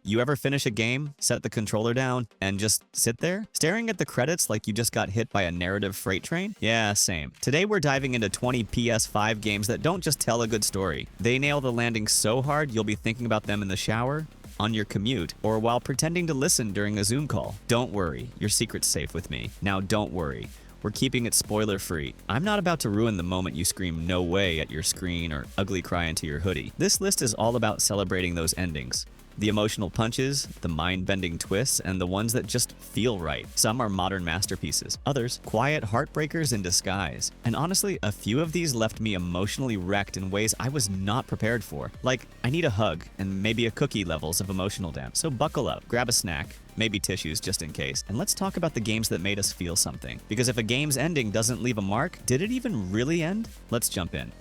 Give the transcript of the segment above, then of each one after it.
You ever finish a game, set the controller down, and just sit there, staring at the credits like you just got hit by a narrative freight train? Yeah, same. Today we're diving into 20 PS5 games that don't just tell a good story. They nail the landing so hard you'll be thinking about them in the shower, on your commute, or while pretending to listen during a Zoom call. Don't worry, your secret's safe with me. Now don't worry. We're keeping it spoiler-free. I'm not about to ruin the moment you scream "no way" at your screen or ugly cry into your hoodie. This list is all about celebrating those endings. The emotional punches, the mind-bending twists, and the ones that just feel right. Some are modern masterpieces. Others, quiet heartbreakers in disguise. And honestly, a few of these left me emotionally wrecked in ways I was not prepared for. Like, I need a hug, and maybe a cookie levels of emotional damage. So buckle up, grab a snack, maybe tissues just in case, and let's talk about the games that made us feel something. Because if a game's ending doesn't leave a mark, did it even really end? Let's jump in.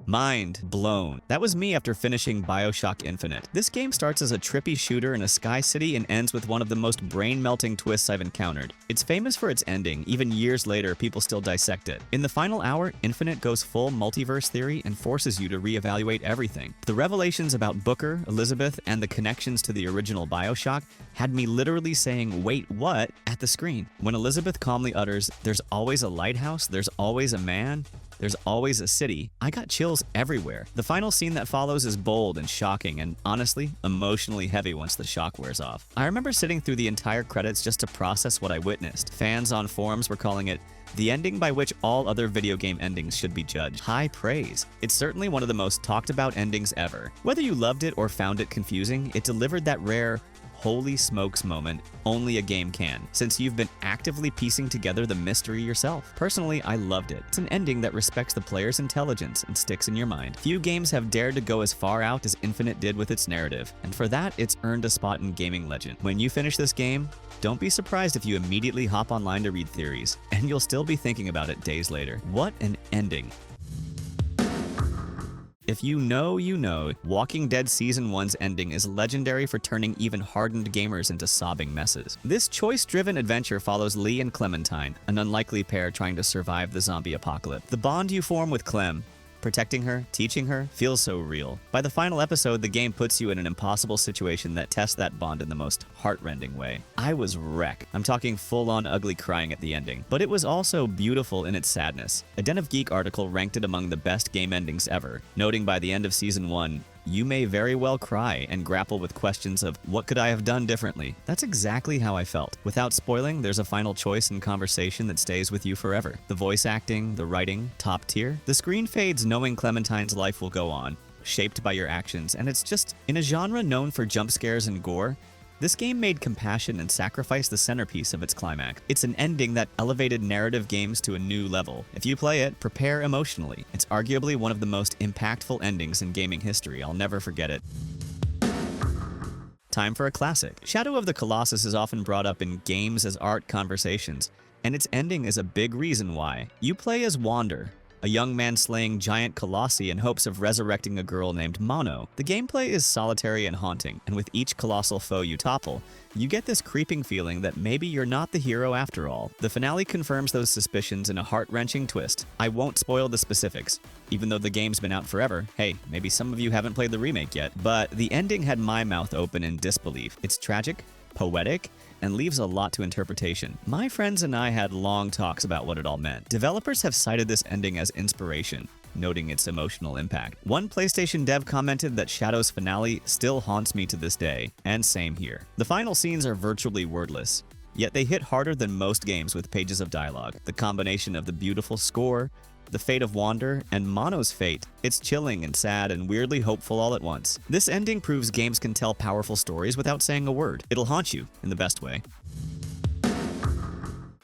Mind blown. That was me after finishing Bioshock Infinite. This game starts as a trippy shooter in a sky city and ends with one of the most brain-melting twists I've encountered. It's famous for its ending. Even years later, people still dissect it. In the final hour, Infinite goes full multiverse theory and forces you to reevaluate everything. The revelations about Booker, Elizabeth, and the connections to the original Bioshock had me literally saying, "Wait, what?" at the screen. When Elizabeth calmly utters, "There's always a lighthouse, there's always a man, there's always a city," I got chills everywhere. The final scene that follows is bold and shocking and, honestly, emotionally heavy once the shock wears off. I remember sitting through the entire credits just to process what I witnessed. Fans on forums were calling it the ending by which all other video game endings should be judged. High praise. It's certainly one of the most talked about endings ever. Whether you loved it or found it confusing, it delivered that rare holy smokes moment only a game can, since you've been actively piecing together the mystery yourself. Personally, I loved it. It's an ending that respects the player's intelligence and sticks in your mind. Few games have dared to go as far out as Infinite did with its narrative, and for that, it's earned a spot in gaming legend. When you finish this game, don't be surprised if you immediately hop online to read theories, and you'll still be thinking about it days later. What an ending. If you know, you know, Walking Dead Season 1's ending is legendary for turning even hardened gamers into sobbing messes. This choice-driven adventure follows Lee and Clementine, an unlikely pair trying to survive the zombie apocalypse. The bond you form with Clem, protecting her, teaching her, feels so real. By the final episode, the game puts you in an impossible situation that tests that bond in the most heart-rending way. I was wrecked. I'm talking full-on ugly crying at the ending. But it was also beautiful in its sadness. A Den of Geek article ranked it among the best game endings ever, noting by the end of Season 1, you may very well cry and grapple with questions of what could I have done differently. That's exactly how I felt. Without spoiling, there's a final choice and conversation that stays with you forever. The voice acting, the writing, top tier. The screen fades knowing Clementine's life will go on, shaped by your actions, and it's just, in a genre known for jump scares and gore, this game made compassion and sacrifice the centerpiece of its climax. It's an ending that elevated narrative games to a new level. If you play it, prepare emotionally. It's arguably one of the most impactful endings in gaming history. I'll never forget it. Time for a classic. Shadow of the Colossus is often brought up in games as art conversations, and its ending is a big reason why. You play as Wander, a young man slaying giant colossi in hopes of resurrecting a girl named Mono. The gameplay is solitary and haunting, and with each colossal foe you topple, you get this creeping feeling that maybe you're not the hero after all. The finale confirms those suspicions in a heart-wrenching twist. I won't spoil the specifics, even though the game's been out forever. Hey, maybe some of you haven't played the remake yet, but the ending had my mouth open in disbelief. It's tragic, poetic, and leaves a lot to interpretation. My friends and I had long talks about what it all meant. Developers have cited this ending as inspiration, noting its emotional impact. One PlayStation dev commented that Shadow's finale still haunts me to this day, and same here. The final scenes are virtually wordless, yet they hit harder than most games with pages of dialogue. The combination of the beautiful score, the fate of Wander, and Mono's fate. It's chilling and sad and weirdly hopeful all at once. This ending proves games can tell powerful stories without saying a word. It'll haunt you in the best way.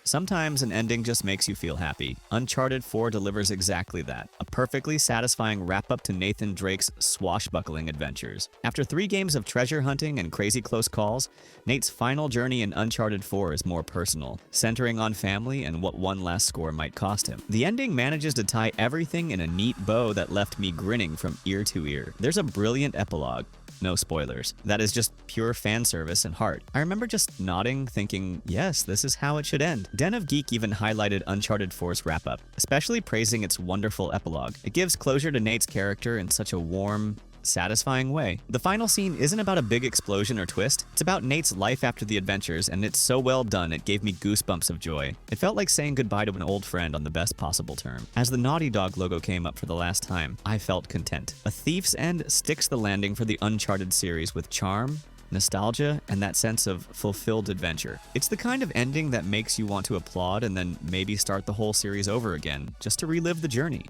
Sometimes an ending just makes you feel happy. Uncharted 4 delivers exactly that. A perfectly satisfying wrap-up to Nathan Drake's swashbuckling adventures. After 3 games of treasure hunting and crazy close calls, Nate's final journey in Uncharted 4 is more personal, centering on family and what one last score might cost him. The ending manages to tie everything in a neat bow that left me grinning from ear to ear. There's a brilliant epilogue. No spoilers. That is just pure fan service and heart. I remember just nodding, thinking, yes, this is how it should end. Den of Geek even highlighted Uncharted 4's wrap-up, especially praising its wonderful epilogue. It gives closure to Nate's character in such a warm, satisfying way. The final scene isn't about a big explosion or twist, it's about Nate's life after the adventures, and it's so well done it gave me goosebumps of joy. It felt like saying goodbye to an old friend on the best possible term. As the Naughty Dog logo came up for the last time, I felt content. A Thief's End sticks the landing for the Uncharted series with charm, nostalgia, and that sense of fulfilled adventure. It's the kind of ending that makes you want to applaud and then maybe start the whole series over again, just to relive the journey.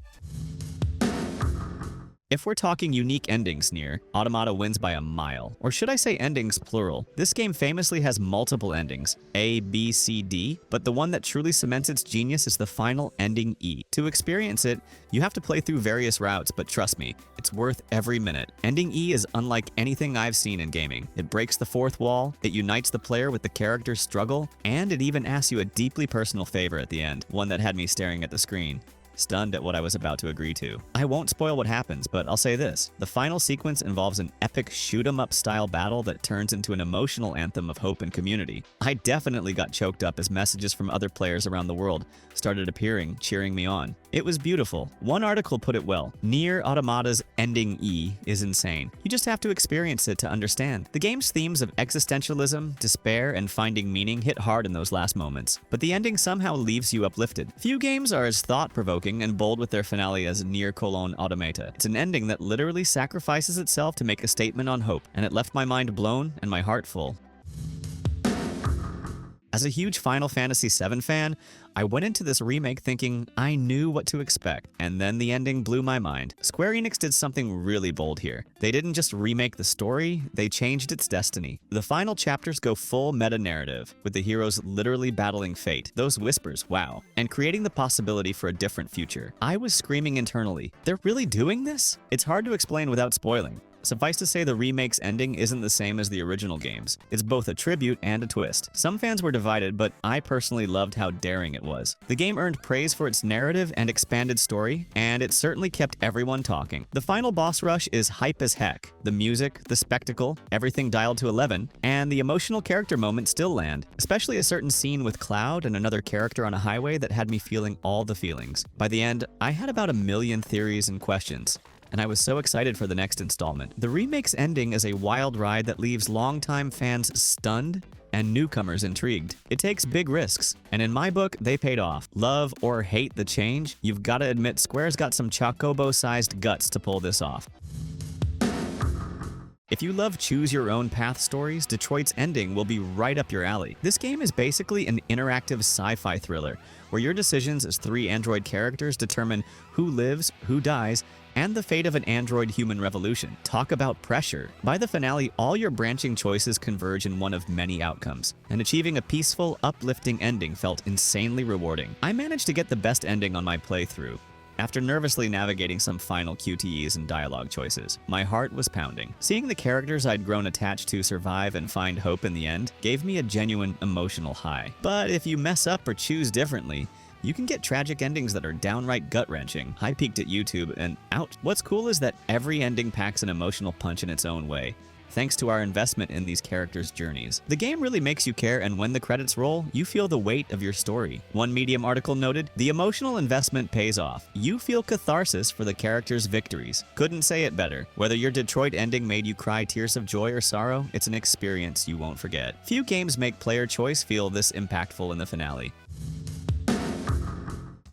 If we're talking unique endings, Nier Automata wins by a mile. Or should I say endings plural? This game famously has multiple endings, A, B, C, D, but the one that truly cements its genius is the final ending, E. To experience it, you have to play through various routes, but trust me, it's worth every minute. Ending E is unlike anything I've seen in gaming. It breaks the fourth wall, it unites the player with the character's struggle, and it even asks you a deeply personal favor at the end, one that had me staring at the screen, stunned at what I was about to agree to. I won't spoil what happens, but I'll say this. The final sequence involves an epic shoot-'em-up style battle that turns into an emotional anthem of hope and community. I definitely got choked up as messages from other players around the world started appearing, cheering me on. It was beautiful. One article put it well. Nier Automata's ending E is insane. You just have to experience it to understand. The game's themes of existentialism, despair, and finding meaning hit hard in those last moments, but the ending somehow leaves you uplifted. Few games are as thought-provoking and bold with their finale as Nier Automata. It's an ending that literally sacrifices itself to make a statement on hope, and it left my mind blown and my heart full. As a huge Final Fantasy VII fan, I went into this remake thinking I knew what to expect, and then the ending blew my mind. Square Enix did something really bold here. They didn't just remake the story, they changed its destiny. The final chapters go full meta-narrative, with the heroes literally battling fate. Those whispers, wow. And creating the possibility for a different future. I was screaming internally, they're really doing this? It's hard to explain without spoiling. Suffice to say, the remake's ending isn't the same as the original games. It's both a tribute and a twist. Some fans were divided, but I personally loved how daring it was. The game earned praise for its narrative and expanded story, and it certainly kept everyone talking. The final boss rush is hype as heck. The music, the spectacle, everything dialed to 11, and the emotional character moments still land, especially a certain scene with Cloud and another character on a highway that had me feeling all the feelings. By the end, I had about 1,000,000 theories and questions, and I was so excited for the next installment. The remake's ending is a wild ride that leaves longtime fans stunned and newcomers intrigued. It takes big risks, and in my book, they paid off. Love or hate the change, you've got to admit Square's got some Chocobo-sized guts to pull this off. If you love choose-your-own-path stories, Detroit's ending will be right up your alley. This game is basically an interactive sci-fi thriller, where your decisions as 3 android characters determine who lives, who dies, and the fate of an android-human revolution. Talk about pressure. By the finale, all your branching choices converge in one of many outcomes, and achieving a peaceful, uplifting ending felt insanely rewarding. I managed to get the best ending on my playthrough, after nervously navigating some final QTEs and dialogue choices. My heart was pounding. Seeing the characters I'd grown attached to survive and find hope in the end gave me a genuine emotional high. But if you mess up or choose differently, you can get tragic endings that are downright gut-wrenching. I peeked at YouTube and out. What's cool is that every ending packs an emotional punch in its own way, thanks to our investment in these characters' journeys. The game really makes you care, and when the credits roll, you feel the weight of your story. One Medium article noted, "The emotional investment pays off. You feel catharsis for the characters' victories." Couldn't say it better. Whether your Detroit ending made you cry tears of joy or sorrow, it's an experience you won't forget. Few games make player choice feel this impactful in the finale.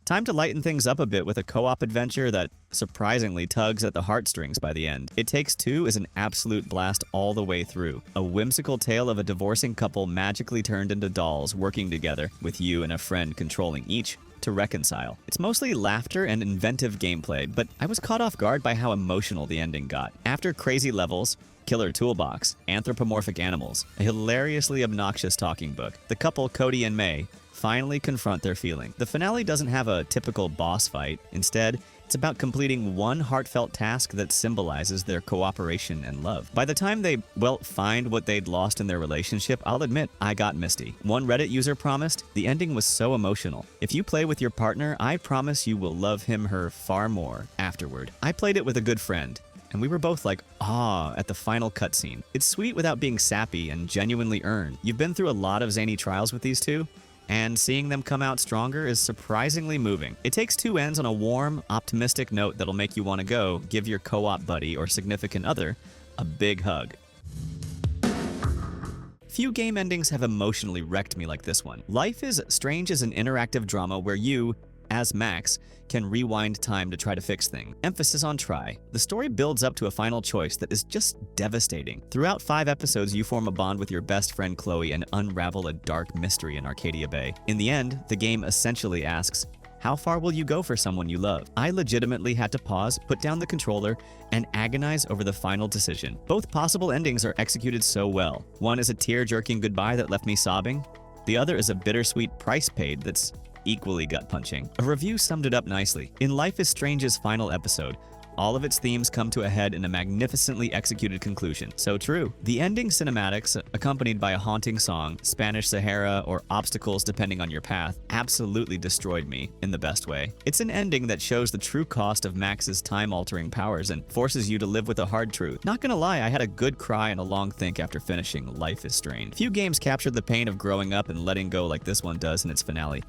Time to lighten things up a bit with a co-op adventure that surprisingly tugs at the heartstrings by the end. It Takes Two is an absolute blast all the way through. A whimsical tale of a divorcing couple magically turned into dolls working together, with you and a friend controlling each to reconcile. It's mostly laughter and inventive gameplay, but I was caught off guard by how emotional the ending got. After crazy levels, killer toolbox, anthropomorphic animals, a hilariously obnoxious talking book, the couple Cody and May finally confront their feeling. The finale doesn't have a typical boss fight. Instead, it's about completing one heartfelt task that symbolizes their cooperation and love. By the time they, well, find what they'd lost in their relationship, I'll admit, I got misty. One Reddit user promised, "The ending was so emotional. If you play with your partner, I promise you will love him/her far more afterward." I played it with a good friend, and we were both like, ah, at the final cutscene. It's sweet without being sappy and genuinely earned. You've been through a lot of zany trials with these two. and seeing them come out stronger is surprisingly moving. It takes two ends on a warm, optimistic note that'll make you want to go give your co-op buddy or significant other a big hug. Few game endings have emotionally wrecked me like this one. Life is Strange is an interactive drama where you, as Max, can rewind time to try to fix things. Emphasis on try. The story builds up to a final choice that is just devastating. Throughout 5 episodes, you form a bond with your best friend Chloe and unravel a dark mystery in Arcadia Bay. In the end, the game essentially asks, how far will you go for someone you love? I legitimately had to pause, put down the controller, and agonize over the final decision. Both possible endings are executed so well. One is a tear-jerking goodbye that left me sobbing. The other is a bittersweet price paid that's equally gut-punching. A review summed it up nicely. In Life is Strange's final episode, all of its themes come to a head in a magnificently executed conclusion. So true. The ending cinematics, accompanied by a haunting song, Spanish Sahara, or obstacles depending on your path, absolutely destroyed me in the best way. It's an ending that shows the true cost of Max's time-altering powers and forces you to live with a hard truth. Not gonna lie, I had a good cry and a long think after finishing Life is Strange. Few games captured the pain of growing up and letting go like this one does in its finale.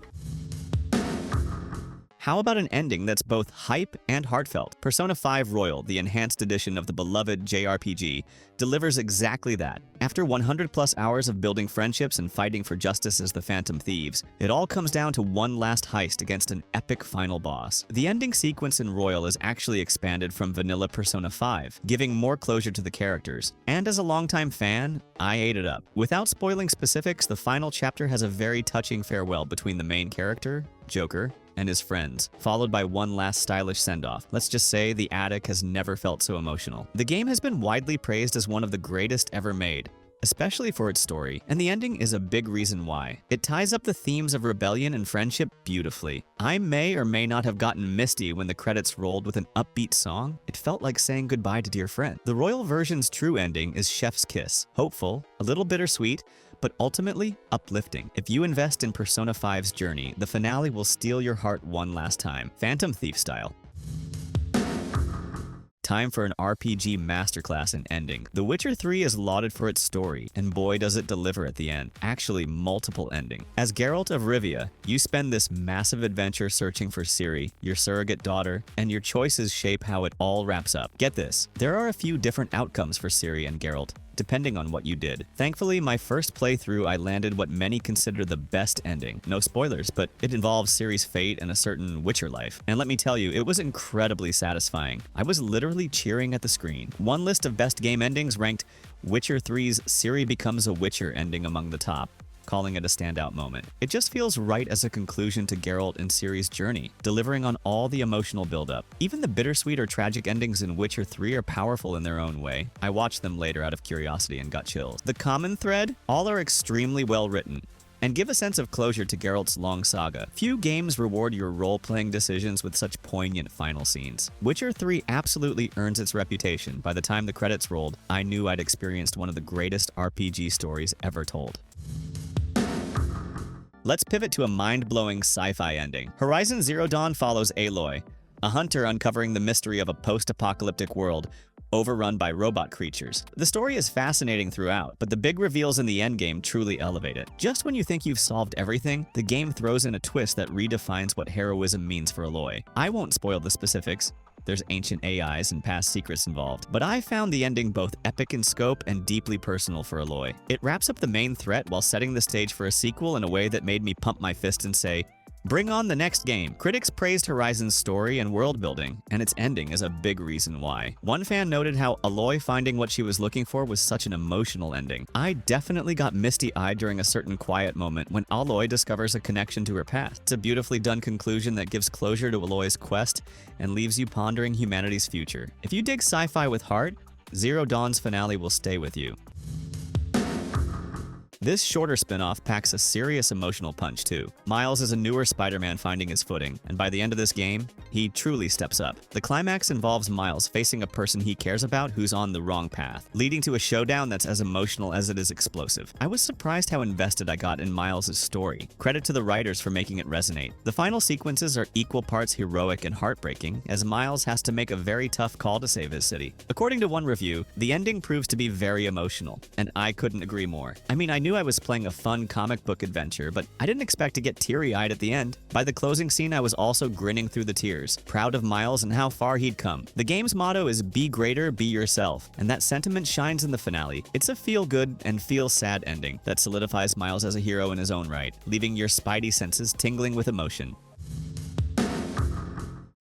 How about an ending that's both hype and heartfelt? Persona 5 Royal, the enhanced edition of the beloved JRPG, delivers exactly that. After 100+ hours of building friendships and fighting for justice as the Phantom Thieves, it all comes down to one last heist against an epic final boss. The ending sequence in Royal is actually expanded from vanilla Persona 5, giving more closure to the characters. And as a longtime fan, I ate it up. Without spoiling specifics, the final chapter has a very touching farewell between the main character, Joker, and his friends, followed by one last stylish send-off. Let's just say the attic has never felt so emotional. The game has been widely praised as one of the greatest ever made, especially for its story, and the ending is a big reason why. It ties up the themes of rebellion and friendship beautifully. I may or may not have gotten misty when the credits rolled with an upbeat song. It felt like saying goodbye to dear friend. The Royal version's true ending is Chef's Kiss, hopeful, a little bittersweet, but ultimately uplifting. If you invest in Persona 5's journey, the finale will steal your heart one last time, Phantom Thief style. Time for an RPG masterclass in ending. The Witcher 3 is lauded for its story, and boy does it deliver at the end. Actually, multiple ending. As Geralt of Rivia, you spend this massive adventure searching for Ciri, your surrogate daughter, and your choices shape how it all wraps up. Get this, there are a few different outcomes for Ciri and Geralt, depending on what you did. Thankfully, my first playthrough I landed what many consider the best ending. No spoilers, but it involves Ciri's fate and a certain Witcher life. And let me tell you, it was incredibly satisfying. I was literally cheering at the screen. One list of best game endings ranked Witcher 3's Ciri becomes a Witcher ending among the top, calling it a standout moment. It just feels right as a conclusion to Geralt and Ciri's journey, delivering on all the emotional buildup. Even the bittersweet or tragic endings in Witcher 3 are powerful in their own way. I watched them later out of curiosity and got chills. The common thread? All are extremely well written and give a sense of closure to Geralt's long saga. Few games reward your role-playing decisions with such poignant final scenes. Witcher 3 absolutely earns its reputation. By the time the credits rolled, I knew I'd experienced one of the greatest RPG stories ever told. Let's pivot to a mind-blowing sci-fi ending. Horizon Zero Dawn follows Aloy, a hunter uncovering the mystery of a post-apocalyptic world overrun by robot creatures. The story is fascinating throughout, but the big reveals in the endgame truly elevate it. Just when you think you've solved everything, the game throws in a twist that redefines what heroism means for Aloy. I won't spoil the specifics. There's ancient AIs and past secrets involved, but I found the ending both epic in scope and deeply personal for Aloy. It wraps up the main threat while setting the stage for a sequel in a way that made me pump my fist and say, bring on the next game. Critics praised Horizon's story and world building, and its ending is a big reason why. One fan noted how Aloy finding what she was looking for was such an emotional ending. I definitely got misty-eyed during a certain quiet moment when Aloy discovers a connection to her past. It's a beautifully done conclusion that gives closure to Aloy's quest and leaves you pondering humanity's future. If you dig sci-fi with heart, Zero Dawn's finale will stay with you. This shorter spin-off packs a serious emotional punch too. Miles is a newer Spider-Man finding his footing, and by the end of this game, he truly steps up. The climax involves Miles facing a person he cares about who's on the wrong path, leading to a showdown that's as emotional as it is explosive. I was surprised how invested I got in Miles' story. Credit to the writers for making it resonate. The final sequences are equal parts heroic and heartbreaking, as Miles has to make a very tough call to save his city. According to one review, the ending proves to be very emotional, and I couldn't agree more. I mean, I knew knew I was playing a fun comic book adventure, but I didn't expect to get teary-eyed at the end. By the closing scene, I was also grinning through the tears, proud of Miles and how far he'd come. The game's motto is be greater, be yourself, and that sentiment shines in the finale. It's a feel-good and feel-sad ending that solidifies Miles as a hero in his own right, leaving your spidey senses tingling with emotion.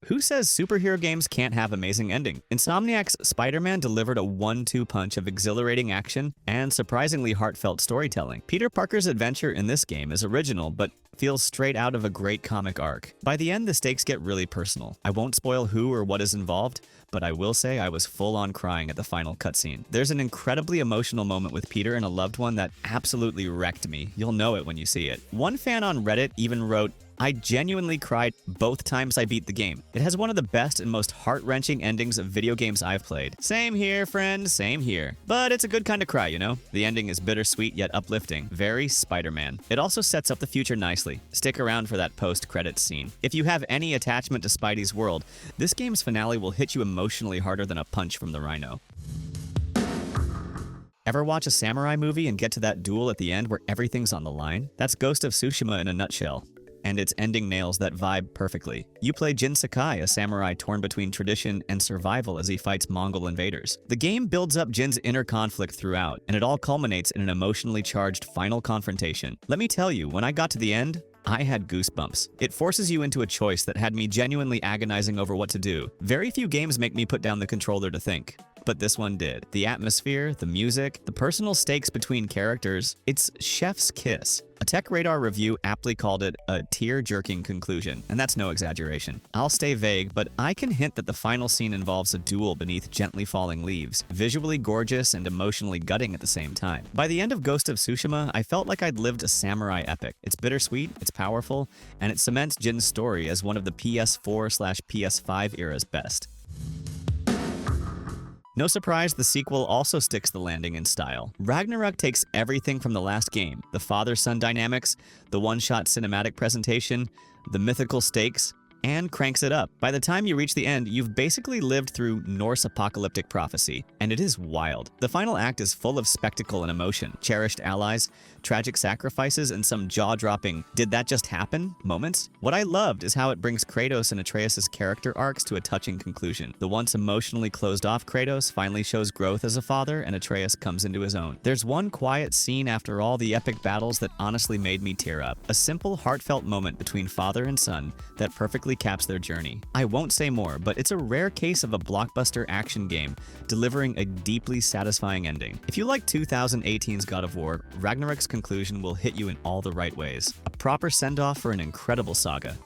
Who says superhero games can't have amazing ending? Insomniac's Spider-Man delivered a 1-2 punch of exhilarating action and surprisingly heartfelt storytelling. Peter Parker's adventure in this game is original, but feels straight out of a great comic arc. By the end, the stakes get really personal. I won't spoil who or what is involved, but I will say I was full-on crying at the final cutscene. There's an incredibly emotional moment with Peter and a loved one that absolutely wrecked me. You'll know it when you see it. One fan on Reddit even wrote, "I genuinely cried both times I beat the game. It has one of the best and most heart-wrenching endings of video games I've played." Same here, friend, same here. But it's a good kind of cry, you know? The ending is bittersweet yet uplifting. Very Spider-Man. It also sets up the future nicely. Stick around for that post-credits scene. If you have any attachment to Spidey's world, this game's finale will hit you emotionally harder than a punch from the Rhino. Ever watch a samurai movie and get to that duel at the end where everything's on the line? That's Ghost of Tsushima in a nutshell. And its ending nails that vibe perfectly. You play Jin Sakai, a samurai torn between tradition and survival as he fights Mongol invaders. The game builds up Jin's inner conflict throughout, and it all culminates in an emotionally charged final confrontation. Let me tell you, when I got to the end, I had goosebumps. It forces you into a choice that had me genuinely agonizing over what to do. Very few games make me put down the controller to think, but this one did. The atmosphere, the music, the personal stakes between characters, it's chef's kiss. A Tech Radar review aptly called it a tear-jerking conclusion, and that's no exaggeration. I'll stay vague, but I can hint that the final scene involves a duel beneath gently falling leaves, visually gorgeous and emotionally gutting at the same time. By the end of Ghost of Tsushima, I felt like I'd lived a samurai epic. It's bittersweet, it's powerful, and it cements Jin's story as one of the PS4/PS5 era's best. No surprise, the sequel also sticks the landing in style. Ragnarök takes everything from the last game, the father-son dynamics, the one-shot cinematic presentation, the mythical stakes, and cranks it up. By the time you reach the end, you've basically lived through Norse apocalyptic prophecy, and it is wild. The final act is full of spectacle and emotion, cherished allies, tragic sacrifices, and some jaw-dropping "did that just happen?" moments. What I loved is how it brings Kratos and Atreus' character arcs to a touching conclusion. The once emotionally closed-off Kratos finally shows growth as a father, and Atreus comes into his own. There's one quiet scene after all the epic battles that honestly made me tear up. A simple, heartfelt moment between father and son that perfectly caps their journey. I won't say more, but it's a rare case of a blockbuster action game delivering a deeply satisfying ending. If you like 2018's God of War, Ragnarok's conclusion will hit you in all the right ways. A proper send-off for an incredible saga.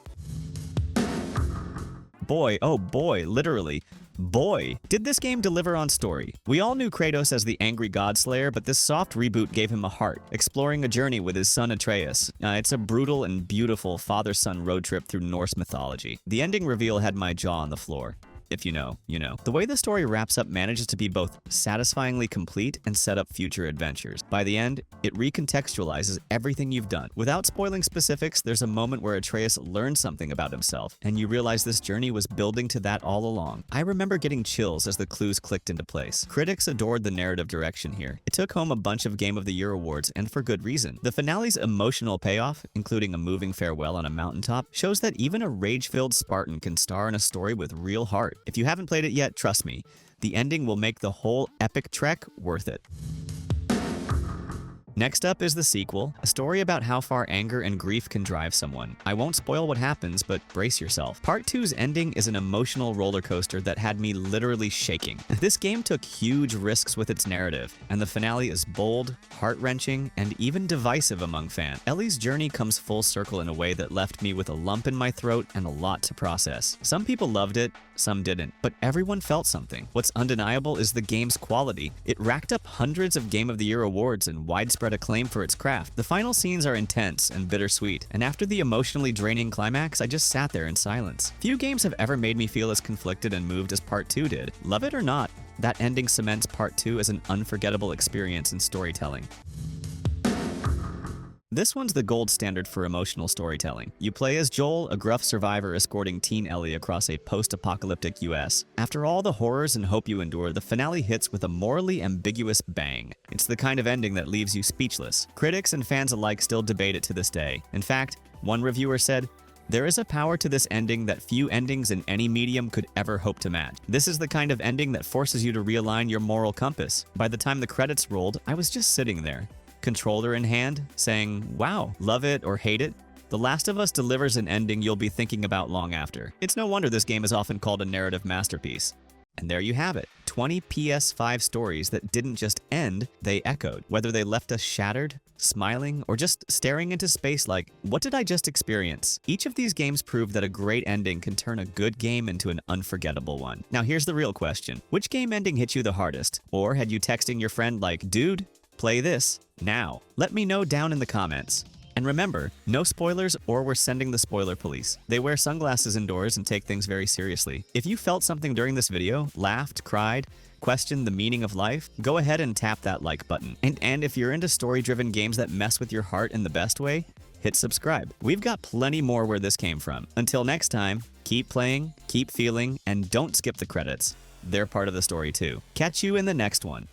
Boy, oh boy, literally, boy, did this game deliver on story. We all knew Kratos as the angry god slayer, but this soft reboot gave him a heart, exploring a journey with his son Atreus. It's a brutal and beautiful father-son road trip through Norse mythology. The ending reveal had my jaw on the floor. If you know, you know. The way the story wraps up manages to be both satisfyingly complete and set up future adventures. By the end, it recontextualizes everything you've done. Without spoiling specifics, there's a moment where Atreus learns something about himself, and you realize this journey was building to that all along. I remember getting chills as the clues clicked into place. Critics adored the narrative direction here. It took home a bunch of Game of the Year awards, and for good reason. The finale's emotional payoff, including a moving farewell on a mountaintop, shows that even a rage-filled Spartan can star in a story with real heart. If you haven't played it yet, trust me, the ending will make the whole epic trek worth it. Next up is the sequel, a story about how far anger and grief can drive someone. I won't spoil what happens, but brace yourself. Part 2's ending is an emotional roller coaster that had me literally shaking. This game took huge risks with its narrative, and the finale is bold, heart-wrenching, and even divisive among fans. Ellie's journey comes full circle in a way that left me with a lump in my throat and a lot to process. Some people loved it, some didn't, but everyone felt something. What's undeniable is the game's quality. It racked up hundreds of Game of the Year awards and widespread acclaim for its craft. The final scenes are intense and bittersweet, and after the emotionally draining climax, I just sat there in silence. Few games have ever made me feel as conflicted and moved as Part 2 did. Love it or not, that ending cements Part 2 as an unforgettable experience in storytelling. This one's the gold standard for emotional storytelling. You play as Joel, a gruff survivor escorting teen Ellie across a post-apocalyptic US. After all the horrors and hope you endure, the finale hits with a morally ambiguous bang. It's the kind of ending that leaves you speechless. Critics and fans alike still debate it to this day. In fact, one reviewer said, "There is a power to this ending that few endings in any medium could ever hope to match. This is the kind of ending that forces you to realign your moral compass." By the time the credits rolled, I was just sitting there, controller in hand, saying, wow, love it or hate it. The Last of Us delivers an ending you'll be thinking about long after. It's no wonder this game is often called a narrative masterpiece. And there you have it, 20 PS5 stories that didn't just end, they echoed. Whether they left us shattered, smiling, or just staring into space like, what did I just experience? Each of these games prove that a great ending can turn a good game into an unforgettable one. Now here's the real question. Which game ending hit you the hardest? Or had you texting your friend like, dude, play this now? Let me know down in the comments. And remember, no spoilers or we're sending the spoiler police. They wear sunglasses indoors and take things very seriously. If you felt something during this video, laughed, cried, questioned the meaning of life, go ahead and tap that like button. And if you're into story-driven games that mess with your heart in the best way, hit subscribe. We've got plenty more where this came from. Until next time, keep playing, keep feeling, and don't skip the credits. They're part of the story too. Catch you in the next one.